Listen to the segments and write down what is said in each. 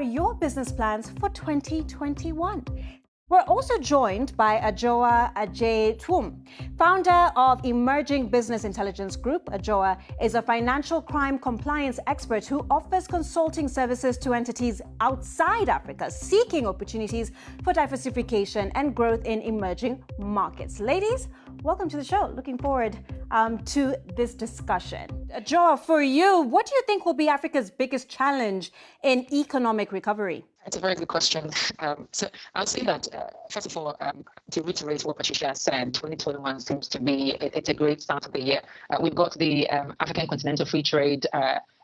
your business plans for 2021? We're also joined by Adjoa Adjei-Twum, founder of Emerging Business Intelligence Group. Adjoa is a financial crime compliance expert who offers consulting services to entities outside Africa, seeking opportunities for diversification and growth in emerging markets. Ladies, welcome to the show. Looking forward to this discussion. Adjoa, for you, what do you think will be Africa's biggest challenge in economic recovery? It's a very good question. So I'll say that, first of all, to reiterate what Patricia said, 2021 seems to be, it's a great start of the year. We've got the African Continental Free Trade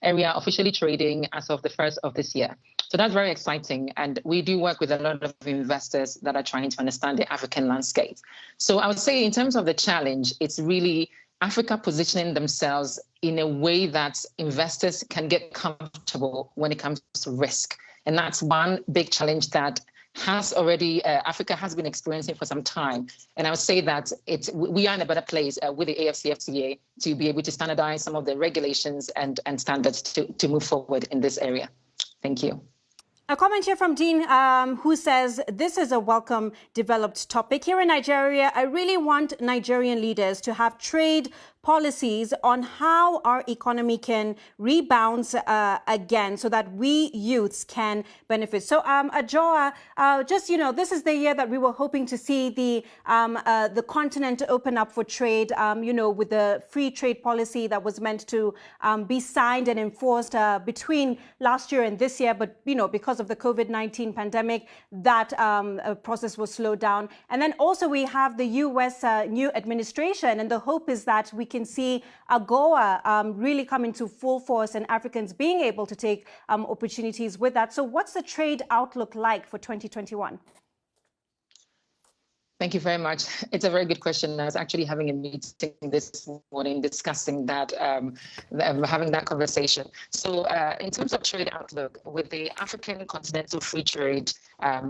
area officially trading as of the 1st of this year. So that's very exciting. And we do work with a lot of investors that are trying to understand the African landscape. So I would say in terms of the challenge, it's really Africa positioning themselves in a way that investors can get comfortable when it comes to risk. And that's one big challenge that has already Africa has been experiencing for some time. And I would say that we are in a better place with the AfCFTA to be able to standardize some of the regulations and standards to move forward in this area. Thank you. A comment here from Dean who says, this is a welcome developed topic. Here in Nigeria, I really want Nigerian leaders to have trade policies on how our economy can rebound again so that we youths can benefit. So Adjoa, this is the year that we were hoping to see the continent open up for trade, with the free trade policy that was meant to be signed and enforced between last year and this year. But, because of the COVID-19 pandemic, that process was slowed down. And then also we have the U.S. New administration, and the hope is that we can see Adjoa really come into full force and Africans being able to take opportunities with that. So what's the trade outlook like for 2021? Thank you very much. It's a very good question. I was actually having a meeting this morning discussing that, having that conversation. So in terms of trade outlook, with the African Continental Free Trade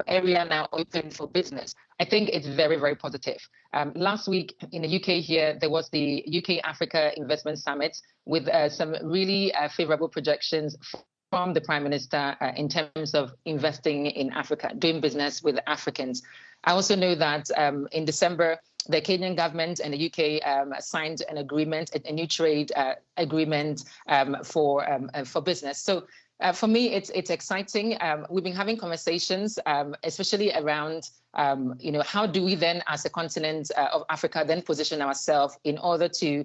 area now open for business, I think it's very, very positive. Last week in the UK here, there was the UK Africa Investment Summit with some really favorable projections from the Prime Minister in terms of investing in Africa, doing business with Africans. I also know that in December, the Kenyan government and the UK signed an agreement, a new trade agreement for business. So for me, it's exciting. We've been having conversations, especially around, how do we then, as a continent of Africa, then position ourselves in order to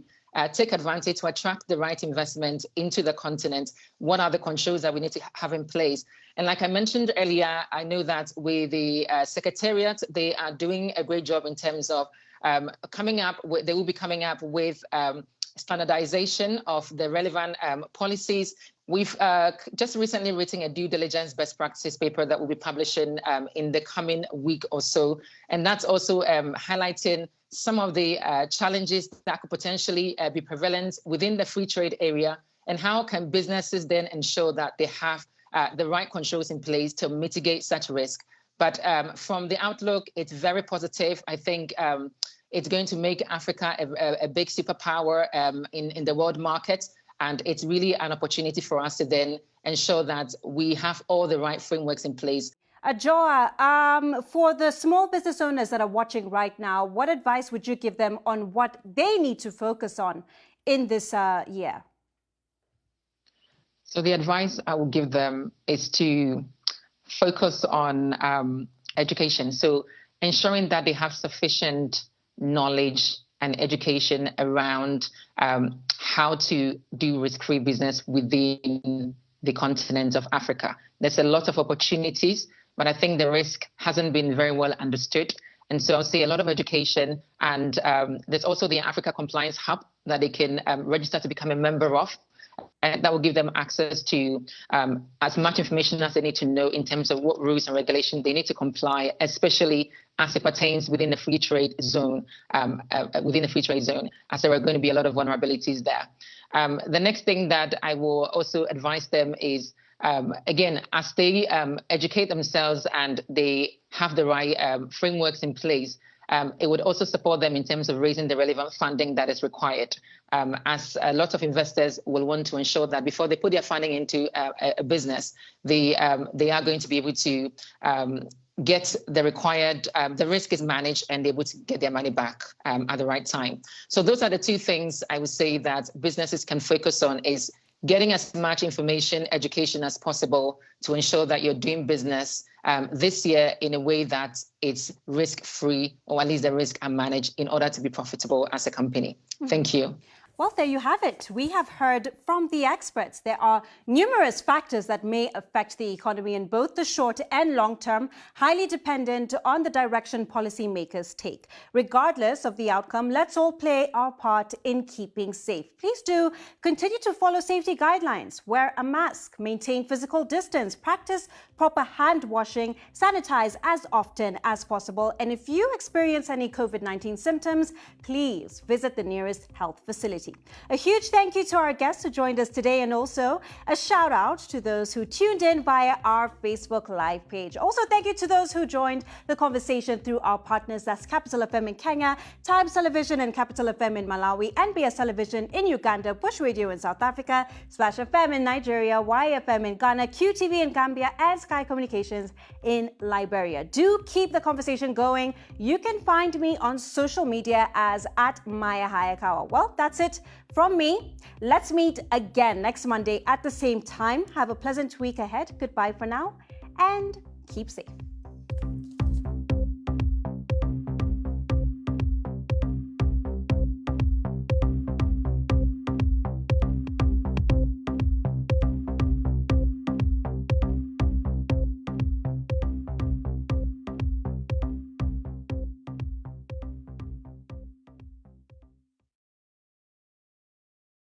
take advantage to attract the right investment into the continent? What are the controls that we need to have in place? And like I mentioned earlier, I know that with the Secretariat, they are doing a great job in terms of they will be coming up with standardization of the relevant policies. We've just recently written a due diligence best practice paper that will be publishing in the coming week or so. And that's also highlighting some of the challenges that could potentially be prevalent within the free trade area, and how can businesses then ensure that they have the right controls in place to mitigate such risk. But from the outlook, it's very positive. I think it's going to make Africa a big superpower in the world market. And it's really an opportunity for us to then ensure that we have all the right frameworks in place. Adjoa, for the small business owners that are watching right now, what advice would you give them on what they need to focus on in this year? So the advice I will give them is to focus on education. So ensuring that they have sufficient knowledge and education around how to do risk-free business within the continent of Africa. There's a lot of opportunities, but I think the risk hasn't been very well understood. And so I'll say a lot of education, and there's also the Africa Compliance Hub that they can register to become a member of. And that will give them access to as much information as they need to know in terms of what rules and regulations they need to comply, especially as it pertains within the free trade zone, as there are going to be a lot of vulnerabilities there. The next thing that I will also advise them is, again, as they educate themselves and they have the right frameworks in place, It would also support them in terms of raising the relevant funding that is required, as a lot of investors will want to ensure that before they put their funding into a business, they are going to be able to get the required, the risk is managed and they're able to get their money back at the right time. So those are the two things I would say that businesses can focus on, is getting as much information, education as possible to ensure that you're doing business this year in a way that it's risk-free, or at least the risk are managed in order to be profitable as a company. Thank you. Well, there you have it. We have heard from the experts. There are numerous factors that may affect the economy in both the short and long term, highly dependent on the direction policymakers take. Regardless of the outcome, let's all play our part in keeping safe. Please do continue to follow safety guidelines. Wear a mask, maintain physical distance, practice proper hand washing, sanitize as often as possible. And if you experience any COVID-19 symptoms, please visit the nearest health facility. A huge thank you to our guests who joined us today, and also a shout out to those who tuned in via our Facebook Live page. Also, thank you to those who joined the conversation through our partners. That's Capital FM in Kenya, Times Television and Capital FM in Malawi, NBS Television in Uganda, Bush Radio in South Africa, Splash FM in Nigeria, YFM in Ghana, QTV in Gambia, and Sky Communications in Liberia. Do keep the conversation going. You can find me on social media as @MayaHayakawa. Well, that's it from me. Let's meet again next Monday at the same time. Have a pleasant week ahead. Goodbye for now and keep safe.